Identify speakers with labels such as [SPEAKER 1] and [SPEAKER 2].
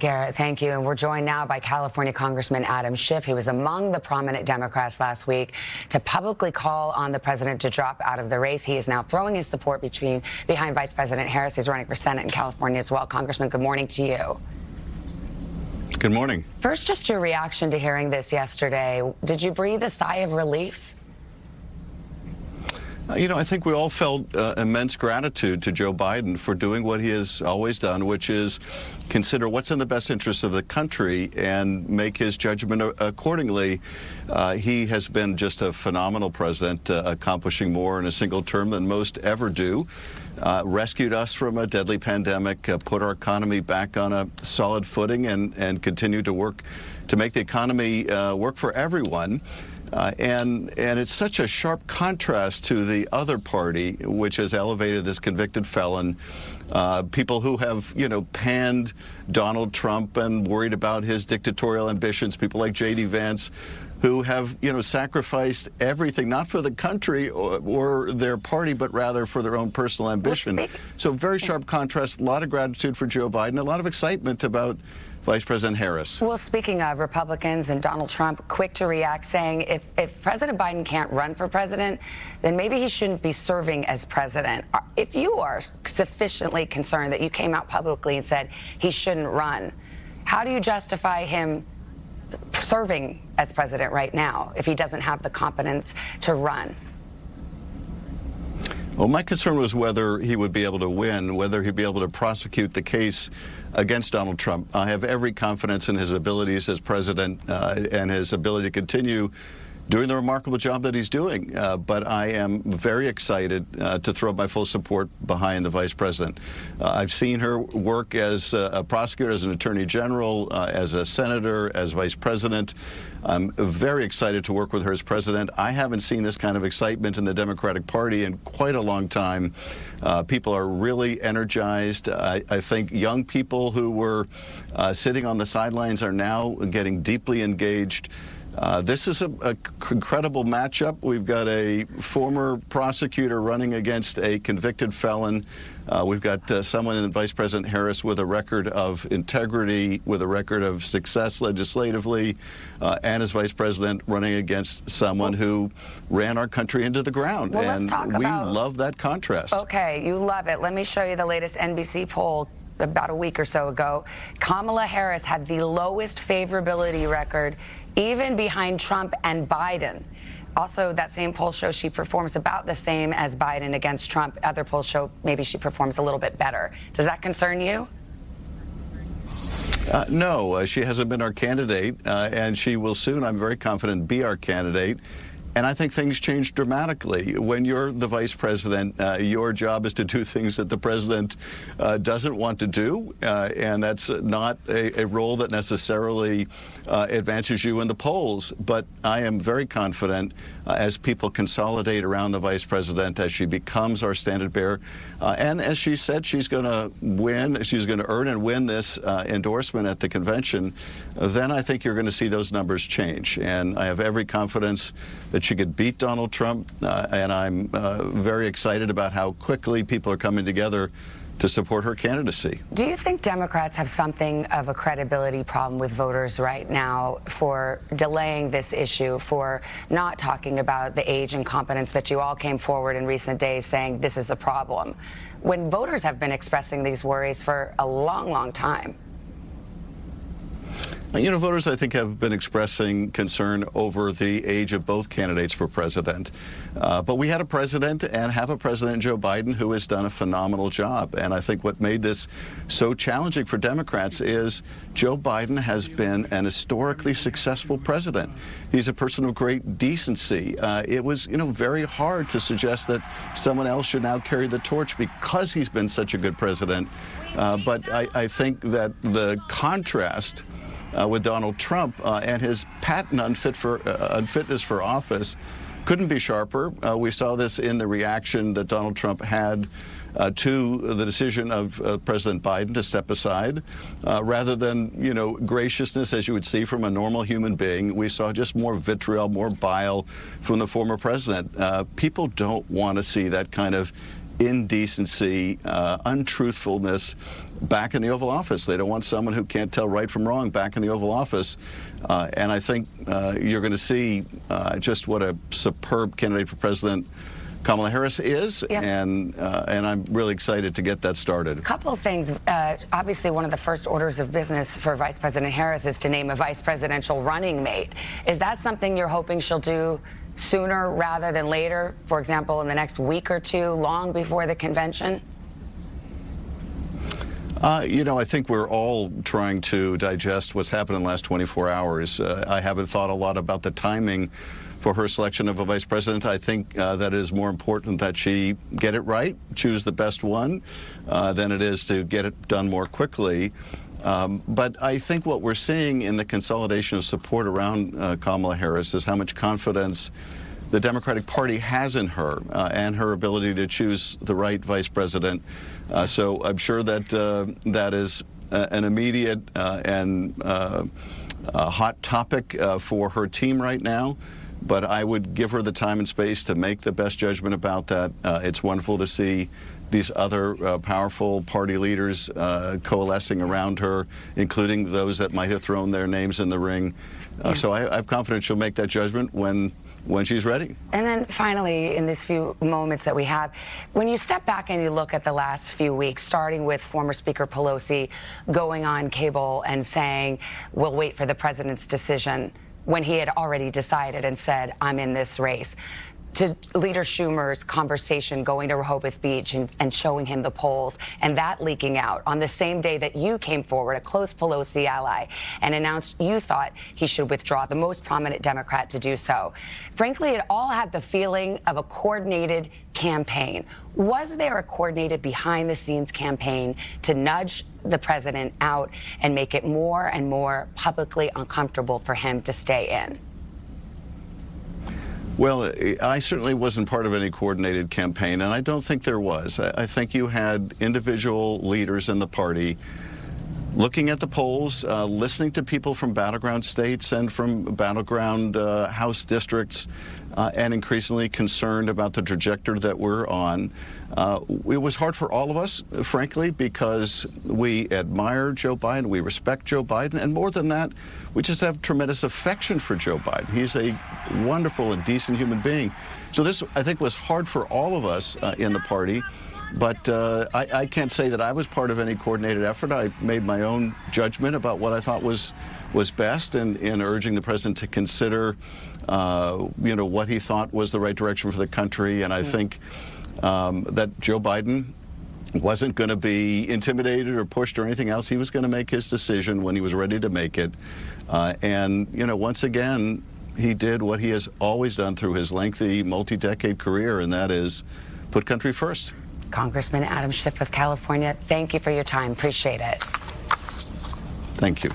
[SPEAKER 1] Garrett, thank you. And we're joined now by California Congressman Adam Schiff. He was among the prominent Democrats last week to publicly call on the president to drop out of the race. He is now throwing his support behind Vice President Harris. He's running for Senate in California as well. Congressman, good morning to you.
[SPEAKER 2] Good morning.
[SPEAKER 1] First, just your reaction to hearing this yesterday. Did you breathe a sigh of relief?
[SPEAKER 2] You know, I think we all felt immense gratitude to Joe Biden for doing what he has always done, which is consider what's in the best interest of the country and make his judgment accordingly. He has been just a phenomenal president, accomplishing more in a single term than most ever do. Rescued us from a deadly pandemic, put our economy back on a solid footing, and continue to work to make the economy work for everyone. And it's such a sharp contrast to the other party, which has elevated this convicted felon. People who have, panned Donald Trump and worried about his dictatorial ambitions, people like J.D. Vance, who have, sacrificed everything, not for the country or their party, but rather for their own personal ambition. So very sharp contrast, a lot of gratitude for Joe Biden, a lot of excitement about Vice President Harris.
[SPEAKER 1] Well, speaking of Republicans and Donald Trump, quick to react, saying if President Biden can't run for president, then maybe he shouldn't be serving as president. If you are sufficiently concerned that you came out publicly and said he shouldn't run, how do you justify him serving as president right now if he doesn't have the competence to run?
[SPEAKER 2] Well, my concern was whether he would be able to win, whether he'd be able to prosecute the case against Donald Trump. I have every confidence in his abilities as president and his ability to continue doing the remarkable job that he's doing. But I am very excited to throw my full support behind the vice president. I've seen her work as a prosecutor, as an attorney general, as a senator, as vice president. I'm very excited to work with her as president. I haven't seen this kind of excitement in the Democratic Party in quite a long time. People are really energized. I think young people who were sitting on the sidelines are now getting deeply engaged. This is an incredible matchup. We've got a former prosecutor running against a convicted felon. We've got someone in Vice President Harris with a record of integrity, with a record of success legislatively, and as vice president running against someone who ran our country into the ground.
[SPEAKER 1] Well, let's talk
[SPEAKER 2] we love that contrast.
[SPEAKER 1] Okay, you love it. Let me show you the latest NBC poll about a week or so ago. Kamala Harris had the lowest favorability record, even behind Trump and Biden. Also, that same poll shows she performs about the same as Biden against Trump. Other polls show maybe she performs a little bit better. Does that concern you?
[SPEAKER 2] No, she hasn't been our candidate, and she will soon, I'm very confident, be our candidate. And I think things change dramatically. When you're the vice president, your job is to do things that the president doesn't want to do, and that's not a role that necessarily advances you in the polls. But I am very confident as people consolidate around the vice president, as she becomes our standard bearer, and as she said she's going to win, she's going to earn and win this endorsement at the convention, then I think you're going to see those numbers change. And I have every confidence that she could beat Donald Trump, and I'm very excited about how quickly people are coming together to support her candidacy.
[SPEAKER 1] Do you think Democrats have something of a credibility problem with voters right now for delaying this issue, for not talking about the age and competence that you all came forward in recent days saying this is a problem, when voters have been expressing these worries for a long, long time?
[SPEAKER 2] You know, voters, I think, have been expressing concern over the age of both candidates for president. But we had a president and have a president, Joe Biden, who has done a phenomenal job. And I think what made this so challenging for Democrats is Joe Biden has been an historically successful president. He's a person of great decency. It was, very hard to suggest that someone else should now carry the torch because he's been such a good president. But I think that the contrast with Donald Trump and his patent unfitness for office couldn't be sharper. We saw this in the reaction that Donald Trump had to the decision of President Biden to step aside. Rather than, graciousness, as you would see from a normal human being, we saw just more vitriol, more bile from the former president. People don't want to see that kind of indecency, untruthfulness back in the Oval Office. They don't want someone who can't tell right from wrong back in the Oval Office. And I think you're going to see just what a superb candidate for president Kamala Harris is,
[SPEAKER 1] yep.
[SPEAKER 2] and I'm really excited to get that started.
[SPEAKER 1] A couple of things. Obviously, one of the first orders of business for Vice President Harris is to name a vice presidential running mate. Is that something you're hoping she'll do sooner rather than later? For example, in the next week or two, long before the convention?
[SPEAKER 2] You know, I think we're all trying to digest what's happened in the last 24 hours. I haven't thought a lot about the timing for her selection of a vice president. I think that it is more important that she get it right, choose the best one, than it is to get it done more quickly. But I think what we're seeing in the consolidation of support around Kamala Harris is how much confidence the Democratic Party has in her and her ability to choose the right vice president. So I'm sure that that is an immediate and hot topic for her team right now. But I would give her the time and space to make the best judgment about that. It's wonderful to see these other powerful party leaders coalescing around her, including those that might have thrown their names in the ring. So I have confidence she'll make that judgment when she's ready.
[SPEAKER 1] And then finally, in these few moments that we have, when you step back and you look at the last few weeks, starting with former Speaker Pelosi going on cable and saying, we'll wait for the president's decision, when he had already decided and said, I'm in this race, to Leader Schumer's conversation going to Rehoboth Beach and showing him the polls, and that leaking out on the same day that you came forward, a close Pelosi ally, and announced you thought he should withdraw, the most prominent Democrat to do so. Frankly, it all had the feeling of a coordinated campaign. Was there a coordinated behind-the-scenes campaign to nudge the president out and make it more and more publicly uncomfortable for him to stay in?
[SPEAKER 2] Well, I certainly wasn't part of any coordinated campaign, and I don't think there was. I think you had individual leaders in the party looking at the polls, listening to people from battleground states and from battleground House districts, and increasingly concerned about the trajectory that we're on. It was hard for all of us, frankly, because we admire Joe Biden, we respect Joe Biden, and more than that, we just have tremendous affection for Joe Biden. He's a wonderful and decent human being. So this, I think, was hard for all of us in the party. But I can't say that I was part of any coordinated effort. I made my own judgment about what I thought was best in urging the president to consider, you know, what he thought was the right direction for the country. And I think that Joe Biden wasn't going to be intimidated or pushed or anything else. He was going to make his decision when he was ready to make it. And, you know, once again, he did what he has always done through his lengthy, multi-decade career, and that is put country first.
[SPEAKER 1] Congressman Adam Schiff of California, thank you for your time. Appreciate it.
[SPEAKER 2] Thank you.